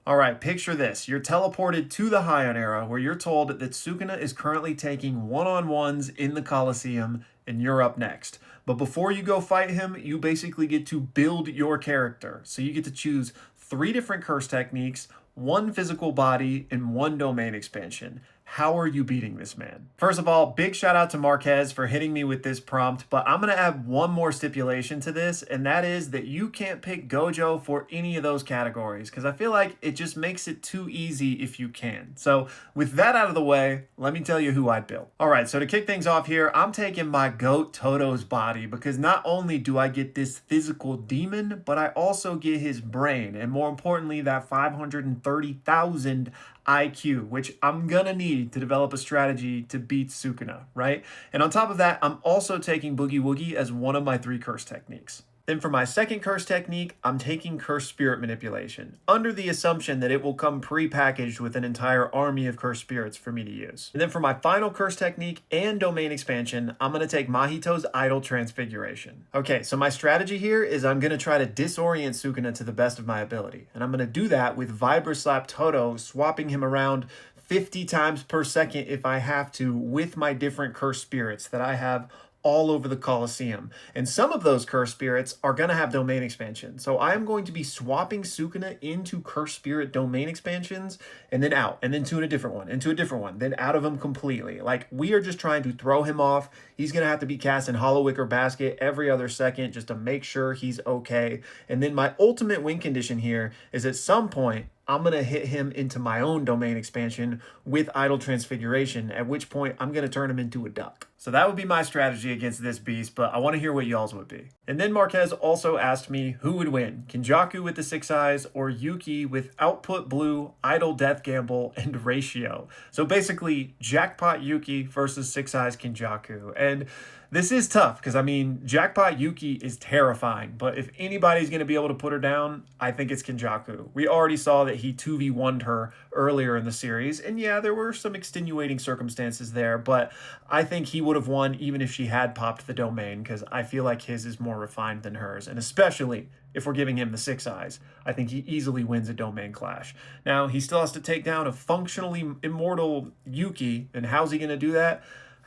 All right, picture this. You're teleported to the Heian Era where you're told that Sukuna is currently taking one-on-ones in the Colosseum and you're up next. But before you go fight him, you basically get to build your character. So you get to choose 3 different curse techniques, 1 physical body, and 1 domain expansion. How are you beating this man? First of all, big shout out to Marquez for hitting me with this prompt, but I'm going to add one more stipulation to this, and that is that you can't pick Gojo for any of those categories, because I feel like it just makes it too easy if you can. So with that out of the way, let me tell you who I'd build. All right, so to kick things off here, I'm taking my goat Toto's body, because not only do I get this physical demon, but I also get his brain, and more importantly, that 530,000 IQ, which I'm gonna need to develop a strategy to beat Sukuna, right? And on top of that, I'm also taking Boogie Woogie as one of my 3 curse techniques. Then for my second curse technique, I'm taking Curse Spirit Manipulation, under the assumption that it will come pre-packaged with an entire army of Curse Spirits for me to use. And then for my final curse technique and domain expansion, I'm going to take Mahito's Idol Transfiguration. Okay, so my strategy here is I'm going to try to disorient Sukuna to the best of my ability. And I'm going to do that with Vibroslap Toto, swapping him around 50 times per second if I have to, with my different curse spirits that I have all over the Colosseum. And some of those curse spirits are going to have domain expansion. So I'm going to be swapping Sukuna into curse spirit domain expansions and then out, and then to a different one, into a different one, then out of him completely. Like, we are just trying to throw him off. He's going to have to be casting Hollow Wicker Basket every other second just to make sure he's okay. And then my ultimate win condition here is at some point, I'm going to hit him into my own domain expansion with Idol Transfiguration, at which point I'm going to turn him into a duck. So that would be my strategy against this beast, but I want to hear what y'all's would be. And then Marquez also asked me who would win, Kenjaku with the 6 eyes or Yuki with Output Blue, Idol Death Gamble, and Ratio. So basically, Jackpot Yuki versus 6 eyes Kenjaku. And this is tough because, I mean, Jackpot Yuki is terrifying, but if anybody's going to be able to put her down, I think it's Kenjaku. We already saw that he 2v1'd her earlier in the series, and yeah, there were some extenuating circumstances there, but I think he would have won even if she had popped the domain, because I feel like his is more refined than hers, and especially if we're giving him the 6 eyes, I think he easily wins a domain clash. Now, he still has to take down a functionally immortal Yuki, and how's he going to do that?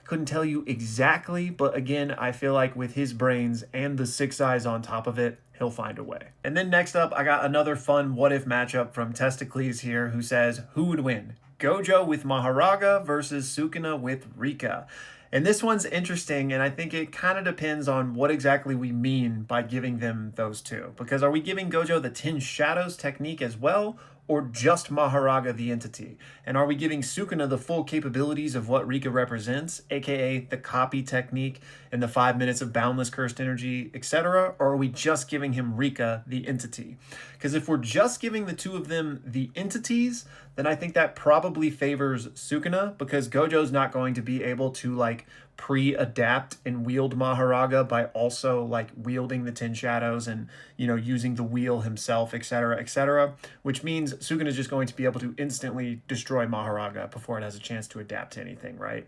Couldn't tell you exactly, but again, I feel like with his brains and the 6 eyes on top of it, he'll find a way. And then next up, I got another fun what-if matchup from Testicles here, who says, who would win? Gojo with Maharaga versus Sukuna with Rika. And this one's interesting, and I think it kind of depends on what exactly we mean by giving them those two. Because are we giving Gojo the 10 Shadows technique as well, or just Maharaga the entity? And are we giving Sukuna the full capabilities of what Rika represents, aka the copy technique and the 5 minutes of boundless cursed energy, etc.? Or are we just giving him Rika the entity? Because if we're just giving the two of them the entities, then I think that probably favors Sukuna, because Gojo's not going to be able to like pre-adapt and wield Maharaga by also like wielding the 10 shadows and, you know, using the wheel himself, etc., which means Sukuna is just going to be able to instantly destroy Maharaga before it has a chance to adapt to anything, right?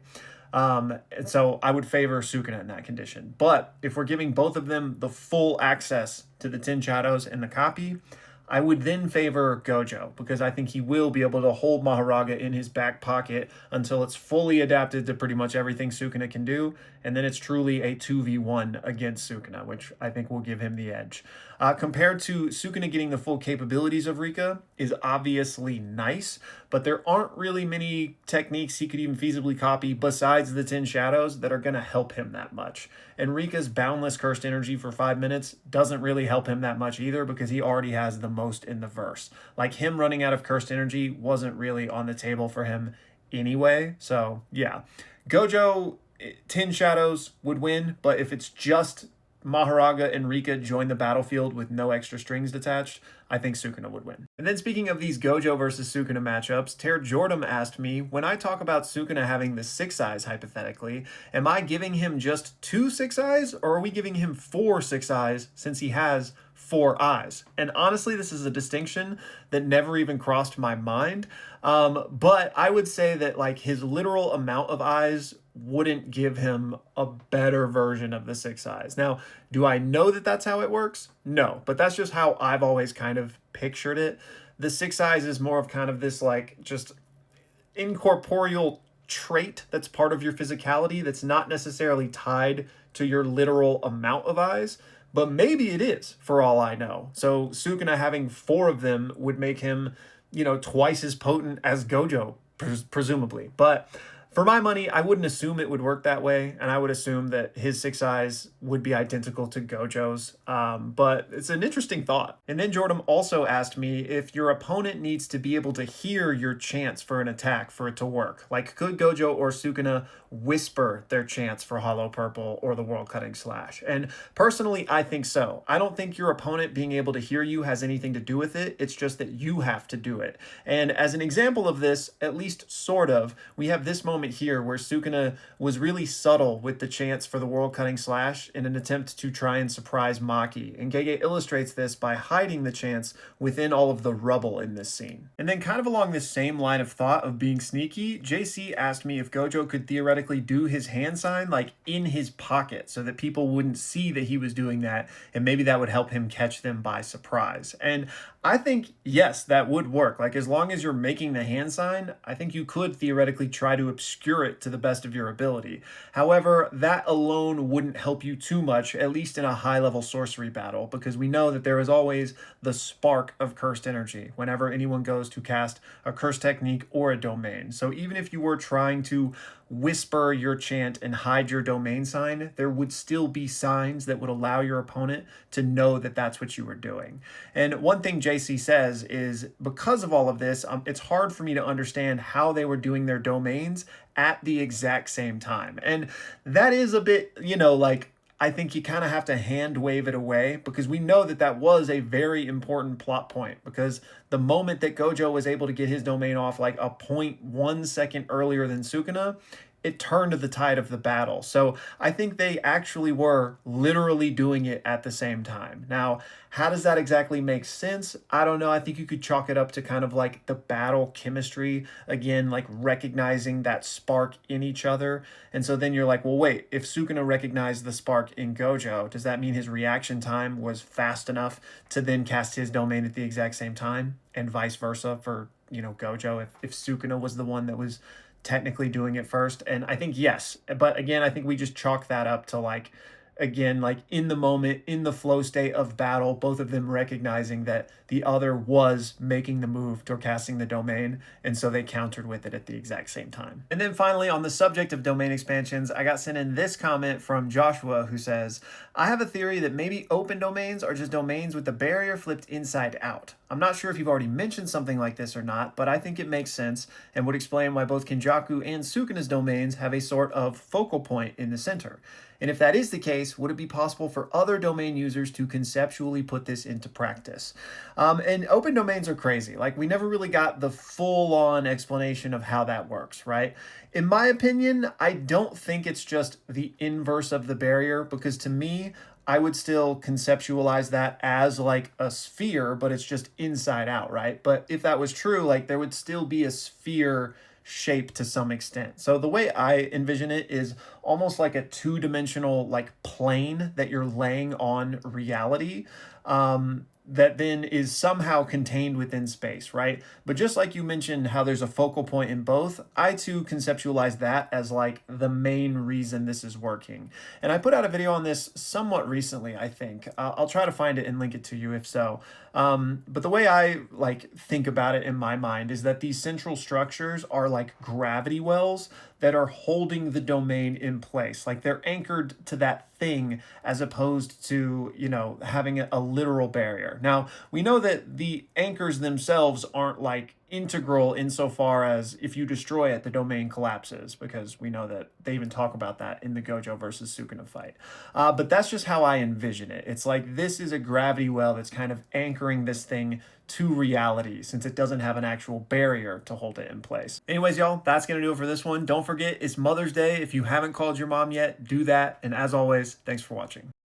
And so I would favor Sukuna in that condition. But if we're giving both of them the full access to the 10 shadows and the copy, I would then favor Gojo, because I think he will be able to hold Maharaga in his back pocket until it's fully adapted to pretty much everything Sukuna can do, and then it's truly a 2v1 against Sukuna, which I think will give him the edge. Compared to Sukuna getting the full capabilities of Rika is obviously nice, but there aren't really many techniques he could even feasibly copy besides the 10 shadows that are going to help him that much. And Rika's boundless cursed energy for 5 minutes doesn't really help him that much either, because he already has the most in the verse. Like, him running out of cursed energy wasn't really on the table for him anyway. So yeah, Gojo 10 shadows would win, but if it's just Maharaga and Rika join the battlefield with no extra strings detached, I think Sukuna would win. And then speaking of these Gojo versus Sukuna matchups, Ter Jordan asked me, when I talk about Sukuna having the 6 eyes hypothetically, am I giving him just 2 6 eyes, or are we giving him 4 6 eyes since he has 4 eyes? And honestly, this is a distinction that never even crossed my mind. But I would say that like his literal amount of eyes wouldn't give him a better version of the 6 eyes. Now, do I know that that's how it works? No, but that's just how I've always kind of pictured it. the six eyes is more of kind of this like just incorporeal trait that's part of your physicality that's not necessarily tied to your literal amount of eyes, but maybe it is for all I know. So Sukuna having four of them would make him, twice as potent as Gojo, presumably. But for my money, I wouldn't assume it would work that way, and I would assume that his six eyes would be identical to Gojo's. But it's an interesting thought. And then Jordan also asked me if your opponent needs to be able to hear your chants for an attack for it to work. Like, could Gojo or Sukuna whisper their chants for Hollow Purple or the World Cutting Slash? And personally, I think so. I don't think your opponent being able to hear you has anything to do with it. It's just that you have to do it. And as an example of this, at least sort of, we have this moment here where Sukuna was really subtle with the chants for the World Cutting Slash in an attempt to try and surprise Maki. And Gege illustrates this by hiding the chants within all of the rubble in this scene. And then kind of along this same line of thought of being sneaky, JC asked me if Gojo could theoretically do his hand sign like in his pocket so that people wouldn't see that he was doing that, and maybe that would help him catch them by surprise. And I think, yes, that would work. Like, as long as you're making the hand sign, I think you could theoretically try to obscure it to the best of your ability. However, that alone wouldn't help you too much, at least in a high-level sorcery battle, because we know that there is always the spark of cursed energy whenever anyone goes to cast a cursed technique or a domain. So even if you were trying to whisper your chant and hide your domain sign, there would still be signs that would allow your opponent to know that that's what you were doing. And one thing JC says is, because of all of this, it's hard for me to understand how they were doing their domains at the exact same time. And that is a bit, like, I think you kind of have to hand wave it away, because we know that that was a very important plot point, because the moment that Gojo was able to get his domain off like a 0.1 second earlier than Sukuna, it turned the tide of the battle. So I think they actually were literally doing it at the same time. Now, how does that exactly make sense? I don't know. I think you could chalk it up to kind of like the battle chemistry, again, like recognizing that spark in each other. And so then you're like, well, wait, if Sukuna recognized the spark in Gojo, does that mean his reaction time was fast enough to then cast his domain at the exact same time? And vice versa for, Gojo, if Sukuna was the one that was technically doing it first. And I think yes, but again, I think we just chalk that up to like, again, like in the moment, in the flow state of battle, both of them recognizing that the other was making the move toward casting the domain, and so they countered with it at the exact same time. And then finally, on the subject of domain expansions, I got sent in this comment from Joshua, who says, I have a theory that maybe open domains are just domains with the barrier flipped inside out. I'm not sure if you've already mentioned something like this or not, but I think it makes sense and would explain why both Kenjaku and Sukuna's domains have a sort of focal point in the center. And if that is the case, would it be possible for other domain users to conceptually put this into practice? And open domains are crazy. Like, we never really got the full-on explanation of how that works, right? In my opinion, I don't think it's just the inverse of the barrier, because to me, I would still conceptualize that as like a sphere, but it's just inside out, right? But if that was true, like, there would still be a sphere shape to some extent. So the way I envision it is almost like a two-dimensional like plane that you're laying on reality, that then is somehow contained within space, right? But just like you mentioned how there's a focal point in both, I too conceptualize that as like the main reason this is working. And I put out a video on this somewhat recently, I think. I'll try to find it and link it to you if so. But the way I like think about it in my mind is that these central structures are like gravity wells that are holding the domain in place. Like, they're anchored to that thing as opposed to, having a literal barrier. Now, we know that the anchors themselves aren't like integral insofar as if you destroy it, the domain collapses, because we know that they even talk about that in the Gojo versus Sukuna fight. But that's just how I envision it. It's like this is a gravity well that's kind of anchoring this thing to reality, since it doesn't have an actual barrier to hold it in place. Anyways, y'all, that's going to do it for this one. Don't forget, it's Mother's Day. If you haven't called your mom yet, do that. And as always, thanks for watching.